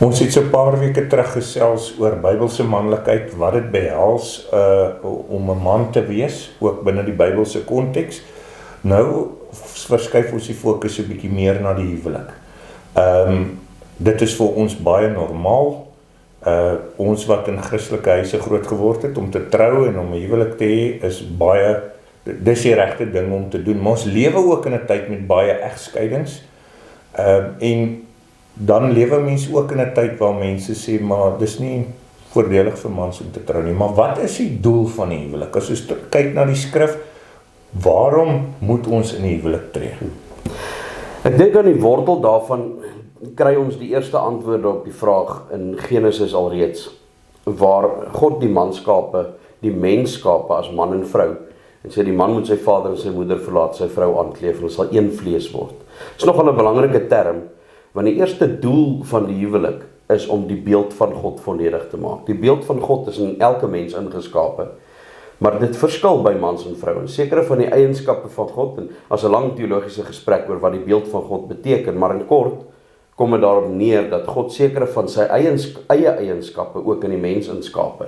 Ons het so 'n paar weke terug gesels oor Bybelse manlikheid, wat dit behels om 'n man te wees, ook binne die Bybelse konteks. Nou verskuif ons die fokus 'n bietjie meer na die huwelik. Dit is vir ons baie normaal. Ons wat in Christelike huise groot geword het, om te trou en om 'n huwelik te hê, is baie, dis die regte ding om te doen. Maar ons lewe ook in 'n tyd met baie egskeidings. En dan lewe mense ook in 'n tyd waar mense sê, maar dis nie voordelig vir mans om te trou nie. Maar wat is die doel van die huwelik? As ons kyk na die skrif, waarom moet ons in die huwelik tree? Ek dink aan die wortel daarvan kry ons die eerste antwoorde op die vraag in Genesis alreeds, waar God die manskape, die menskape as man en vrou, en sê die man moet sy vader en sy moeder verlaat, sy vrou aankleef, en hulle sal een vlees word. Dit is nogal 'n belangrike term, want die eerste doel van die huwelik is om die beeld van God volledig te maak. Die beeld van God is in elke mens ingeskape, maar dit verskil by mans en vrouens. Sekere van die eienskappe van God, en as 'n lang teologiese gesprek oor wat die beeld van God beteken, maar in kort kom dit daarop neer dat God sekere van sy eie eienskappe ook in die mens inskape.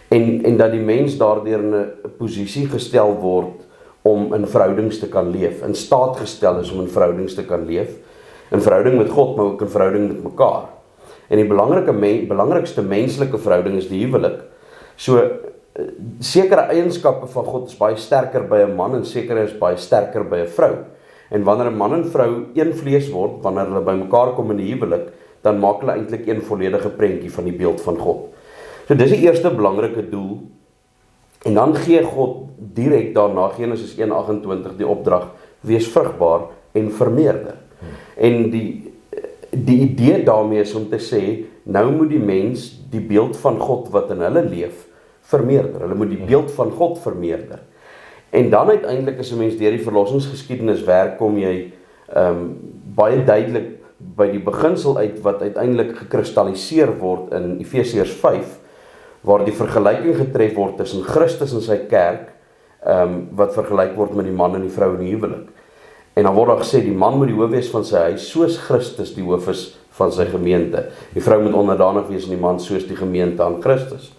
En dat die mens daardeur in 'n posisie gestel word om in verhoudings te kan leef, in staat gestel is om in verhoudings te kan leef, in verhouding met God, maar ook in verhouding met mekaar. En die belangrikste menslike verhouding is die huwelik. So, sekere eienskappe van God is baie sterker by 'n man en sekere is baie sterker by 'n vrou. En wanneer 'n man en vrou een vlees word, wanneer hulle by mekaar kom in die huwelik, dan maak hulle eintlik een volledige prentjie van die beeld van God. So dis die eerste belangrike doel. En dan gee God direk daarna, Genesis 1:28, die opdrag, wees vrugbaar en vermeerder. En die idee daarmee is om te sê, nou moet die mens die beeld van God wat in hulle leef, vermeerder. Hulle moet die beeld van God vermeerder. En dan uiteindelik as 'n mens deur die verlossingsgeskiedenis werk, kom jy baie duidelik by die beginsel uit wat uiteindelik gekristalliseer word in Efesiërs 5, waar die vergelyking getref word tussen Christus en sy kerk, wat vergelyk word met die man en die vrou in die huwelik. En dan word daar gesê, die man moet die hoof wees van sy huis, soos Christus die hoof is van sy gemeente. Die vrou moet onderdanig wees aan die man, soos die gemeente aan Christus.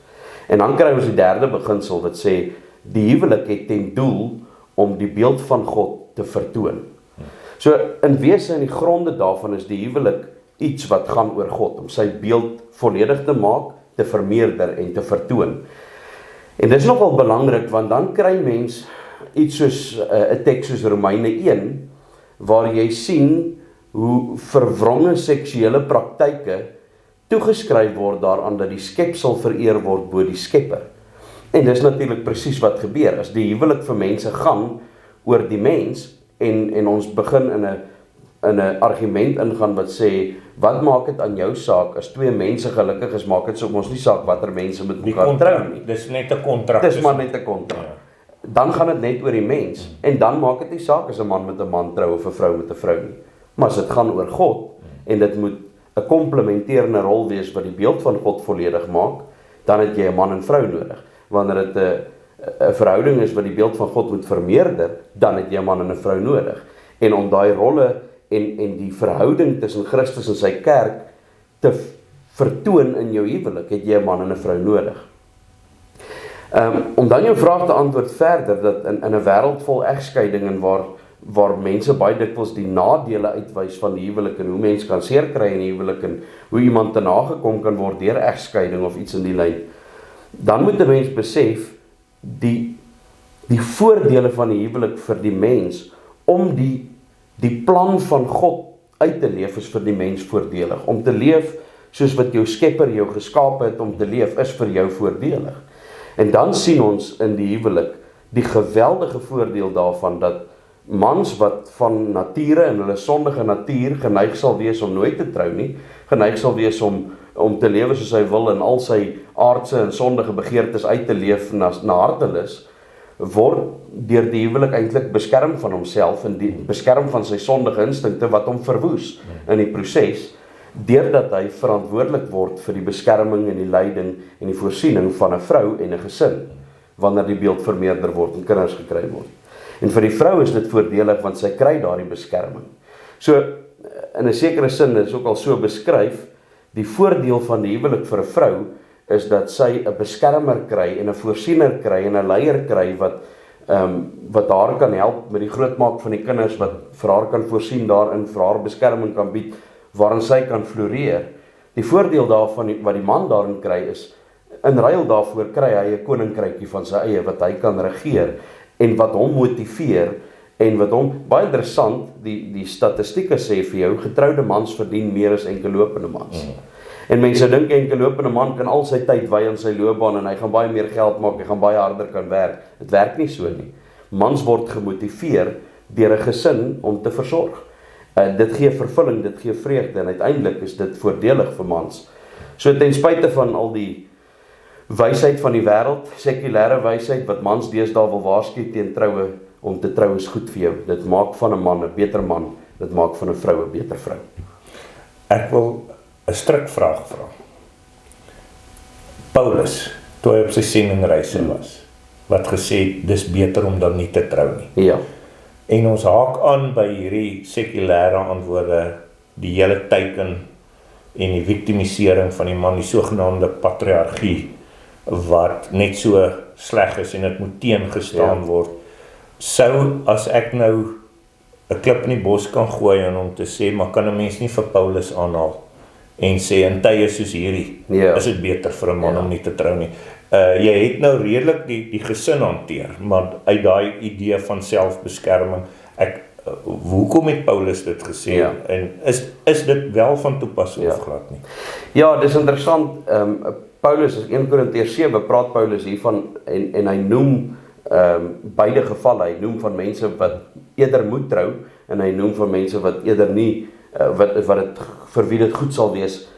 En dan kry ons die derde beginsel wat sê, die huwelik het ten doel om die beeld van God te vertoon. So in wese en die gronde daarvan is die huwelik iets wat gaan oor God, om sy beeld volledig te maak, te vermeerder en te vertoon. En dit is nogal belangrik, want dan kry mens iets soos 'n teks soos Romeine 1, waar jy sien hoe verwronge seksuele praktyke toegeskryf word daaraan dat die skepsel vereer word bo die skepper. En dis natuurlik presies wat gebeur, as die huwelik vir mense gaan oor die mens, en ons begin in 'n argument ingaan wat sê, wat maak dit aan jou saak, as twee mense gelukkig is, maak dit so ons nie saak watter mense met mekaar trou nie. Dis net 'n kontrak. Dis maar net 'n kontrak. Dan gaan dit net oor die mens, en dan maak dit nie saak as 'n man met 'n man trou of 'n vrou met 'n vrou nie. Maar as dit gaan oor God, en dit moet 'n komplementerende rol wees wat die beeld van God volledig maak, dan het jy 'n man en vrou nodig. Wanneer dit 'n verhouding is wat die beeld van God moet vermeerder, dan het jy 'n man en 'n vrou nodig. En om daai rolle en die verhouding tussen Christus en sy kerk te vertoon in jou huwelik, het jy 'n man en 'n vrou nodig. Om dan jou vraag te antwoord verder, dat in 'n wêreld vol egskeiding en waar mense baie dikwels die nadele uitwys van die huwelik en hoe mense kan seer kry in die huwelik en hoe iemand te nagekom kan word deur egskeiding of iets in die lyn, dan moet 'n mens besef die voordele van die huwelik vir die mens om die plan van God uit te leef is vir die mens voordelig. Om te leef soos wat jou skepper jou geskape het om te leef, is vir jou voordelig. En dan sien ons in die huwelik die geweldige voordeel daarvan dat mans wat van nature en hulle sondige natuur geneig sal wees om nooit te trou nie, geneig sal wees om te lewe soos hy wil en al sy aardse en sondige begeertes uit te leef na hartelus, word deur die huwelik eintlik beskerm van homself en die beskerm van sy sondige instinkte wat hom verwoes in die proses, deurdat hy verantwoordelik word vir die beskerming en die leiding en die voorsiening van 'n vrou en 'n gesin, wanneer die beeld vermeerder word en kinders gekry word. En vir die vrou is dit voordelig, want sy kry daardie beskerming. So, in 'n sekere sin, dit is ook al so beskryf, Die voordeel van die huwelik vir 'n vrou is dat sy 'n beskermer kry en 'n voorsiener kry en 'n leier kry wat haar kan help met die grootmaak van die kinders, wat vir haar kan voorsien daarin, vir haar beskerming kan bied, waarin sy kan floreer. Die voordeel daarvan wat die man daarin kry is, in ruil daarvoor kry hy 'n koninkrykie van sy eie wat hy kan regeer en wat hom motiveer en wat hom, baie interessant, die statistieke sê vir jou, getroude mans verdien meer as enkelopende mans. En mense dink 'n enkelopende man kan al sy tyd wy aan sy loopbaan en hy gaan baie meer geld maak, hy gaan baie harder kan werk. Dit werk nie so nie. Mans word gemotiveer deur 'n gesin om te versorg. Dit gee vervulling, dit gee vreugde en uiteindelik is dit voordelig vir mans. So ten spyte van al die wysheid van die wêreld, sekulêre wysheid wat mans deesdae wil waarsku teen troue, om te trou is goed vir jou. Dit maak van 'n man 'n beter man, dit maak van 'n vrou 'n beter vrou. Ek wil 'n strikvraag vra. Paulus, toe hy op sy sendingreise was, wat gesê het, dis beter om dan nie te trou nie. Ja. En ons haak aan by hierdie sekulêre antwoorde, die hele teiken en die victimisering van die man, die sogenaamde patriargie, wat net so sleg is en dit moet teengestaan word. Sou, as ek nou 'n klip in die bos kan gooi en om te sê, maar kan 'n mens nie vir Paulus aanhaal en sê, in tye soos hierdie, is dit beter vir 'n man om nie te trou nie. Jy het nou redelik die gesin hanteer, maar uit daai idee van selfbeskerming, hoekom het Paulus dit gesê, en is dit wel van toepassing of glad nie? Ja, dis interessant, Paulus, in 1 Korintiërs 7 praat Paulus hiervan, en hy noem beide gevalle, hy noem van mense wat eerder moet trou, en hy noem van mense wat eerder nie, wat het vir wie dit goed sal wees,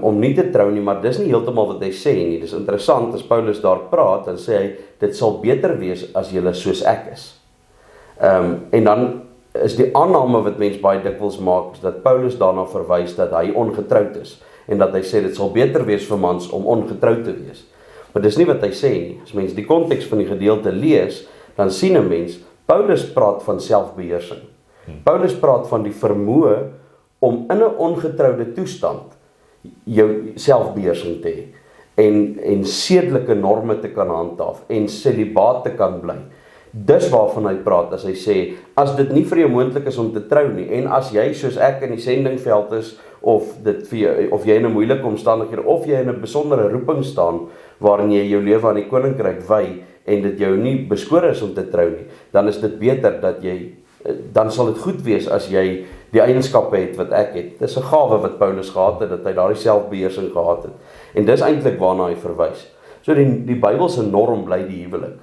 om nie te trou nie, maar dis nie heeltemal wat hy sê nie. Dis interessant, as Paulus daar praat, dan sê hy, dit sal beter wees as julle soos ek is. En dan is die aanname wat mens baie dikwels maak, is dat Paulus daarna verwys dat hy ongetroud is, en dat hy sê, dit sal beter wees vir mans om ongetroud te wees. Maar dis nie wat hy sê nie. As mens die konteks van die gedeelte lees, dan sien 'n mens, Paulus praat van selfbeheersing. Paulus praat van die vermoë om in 'n ongetroude toestand jou selfbeheersing te hê en sedelike norme te kan handhaaf en celibaat te kan bly. Dis waarvan hy praat as hy sê, as dit nie vir jou moontlik is om te trou nie, en as jy soos ek in die sendingveld is, of jy in 'n moeilike omstandighede, of jy in 'n besondere roeping staan, waarin jy jou lewe aan die koninkryk wy, en dit jou nie beskore is om te trou nie, dan is dit beter dat dan sal dit goed wees as jy die eienskappe het wat ek het. Dis 'n gawe wat Paulus gehad het, dat hy daardie selfbeheersing gehad het. En dis eintlik waarna hy verwys. So die Bybelse norm bly die huwelik.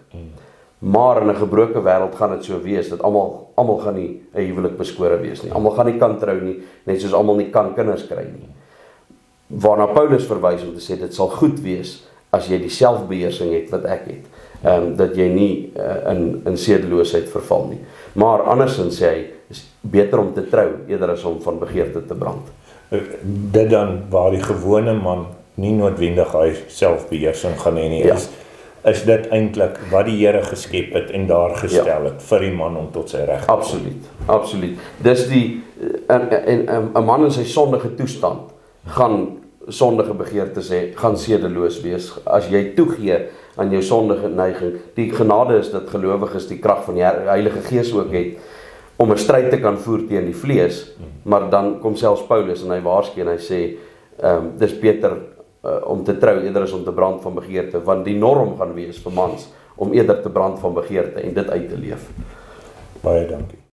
Maar in 'n gebroke wêreld gaan dit so wees, dat almal gaan nie 'n huwelik beskore wees nie. Almal gaan nie kan trou nie, net soos almal nie kan kinders kry nie. Waarna Paulus verwys om te sê, dit sal goed wees as jy die selfbeheersing het wat ek het. Dat jy nie in sedeloosheid verval nie. Maar andersins sê hy, is beter om te trou, eerder as om van begeerte te brand. Dit dan, waar die gewone man nie noodwendig hy selfbeheersing gaan hê nie, is dit eintlik wat die Here geskep het en daar gestel het vir die man om tot sy reg te kom. Absoluut. Dis 'n man in sy sondige toestand gaan sondige begeertes hê, gaan sedeloos wees. As jy toegee aan jou sondige neiging, die genade is dat gelowiges die krag van die Heilige Gees ook het, om 'n stryd te kan voer teen die vlees, maar dan kom selfs Paulus en hy waarsku en hy sê, dis beter om te trou eerder as om te brand van begeerte, want die norm gaan wees vir mans om eerder te brand van begeerte en dit uit te leef. Baie dankie.